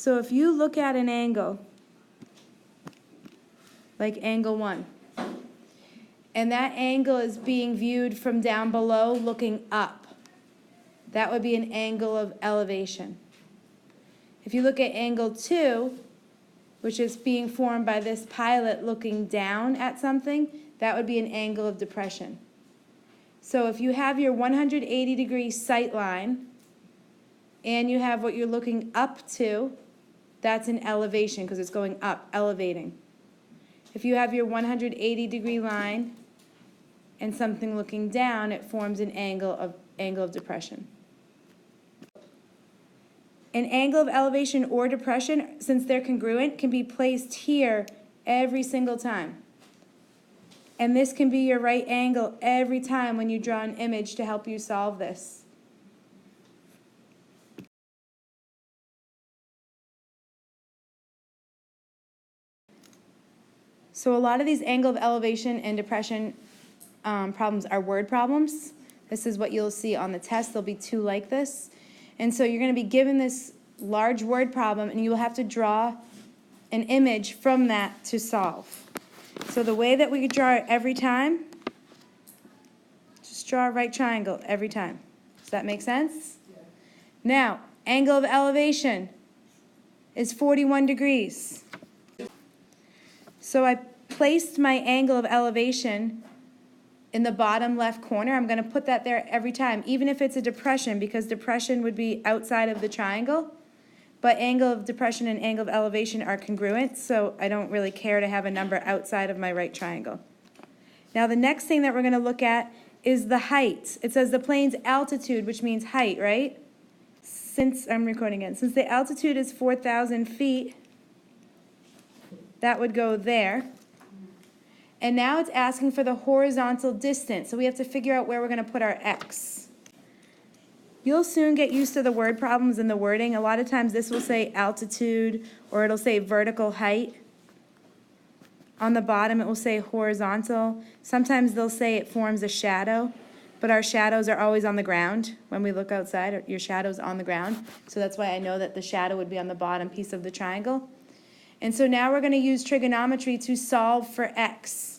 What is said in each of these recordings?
So if you look at an angle, like angle 1, and that angle is being viewed from down below looking up, that would be an angle of elevation. If you look at angle 2, which is being formed by this pilot looking down at something, that would be an angle of depression. So if you have your 180-degree sight line and you have what you're looking up to, that's an elevation because it's going up, elevating. If you have your 180-degree line and something looking down, it forms an angle of depression. An angle of elevation or depression, since they're congruent, can be placed here every single time. And this can be your right angle every time when you draw an image to help you solve this. So a lot of these angle of elevation and depression problems are word problems. This is what you'll see on the test. There'll be 2 like this. And so you're going to be given this large word problem, and you will have to draw an image from that to solve. So the way that we draw it every time, just draw a right triangle every time. Does that make sense? Yeah. Now, angle of elevation is 41 degrees. So I placed my angle of elevation in the bottom left corner. I'm going to put that there every time, even if it's a depression, because depression would be outside of the triangle. But angle of depression and angle of elevation are congruent, so I don't really care to have a number outside of my right triangle. Now the next thing that we're going to look at is the height. It says the plane's altitude, which means height, right? Since the altitude is 4,000 feet, that would go there. And now it's asking for the horizontal distance, so we have to figure out where we're going to put our x. You'll soon get used to the word problems and the wording. A lot of times this will say altitude, or it'll say vertical height. On the bottom it will say horizontal. Sometimes they'll say it forms a shadow, but our shadows are always on the ground. When we look outside, your shadow's on the ground. So that's why I know that the shadow would be on the bottom piece of the triangle. And so now we're going to use trigonometry to solve for x.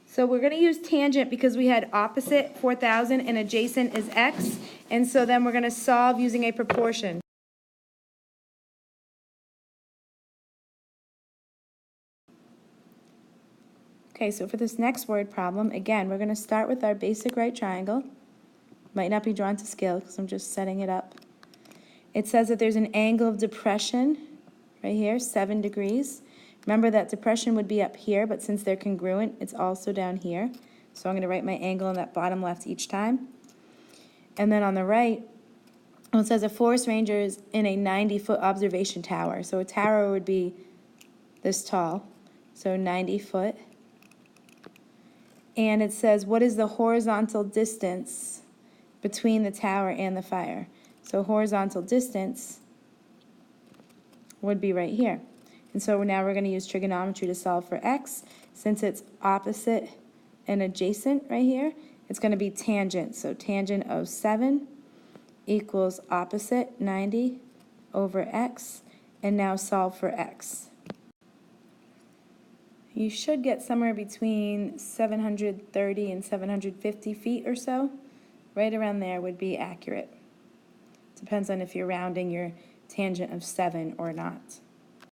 So we're going to use tangent because we had opposite, 4,000, and adjacent is x. And so then we're going to solve using a proportion. Okay, so for this next word problem, again, we're going to start with our basic right triangle. Might not be drawn to scale because I'm just setting it up. It says that there's an angle of depression right here, 7 degrees. Remember that depression would be up here, but since they're congruent, it's also down here. So I'm going to write my angle in that bottom left each time. And then on the right, it says a forest ranger is in a 90-foot observation tower. So a tower would be this tall, so 90 foot. And it says, what is the horizontal distance between the tower and the fire? So horizontal distance would be right here. And so now we're going to use trigonometry to solve for x. Since it's opposite and adjacent right here, it's going to be tangent. So tangent of 7 equals opposite, 90, over x. And now solve for x. You should get somewhere between 730 and 750 feet or so. Right around there would be accurate. Depends on if you're rounding your tangent of 7 or not.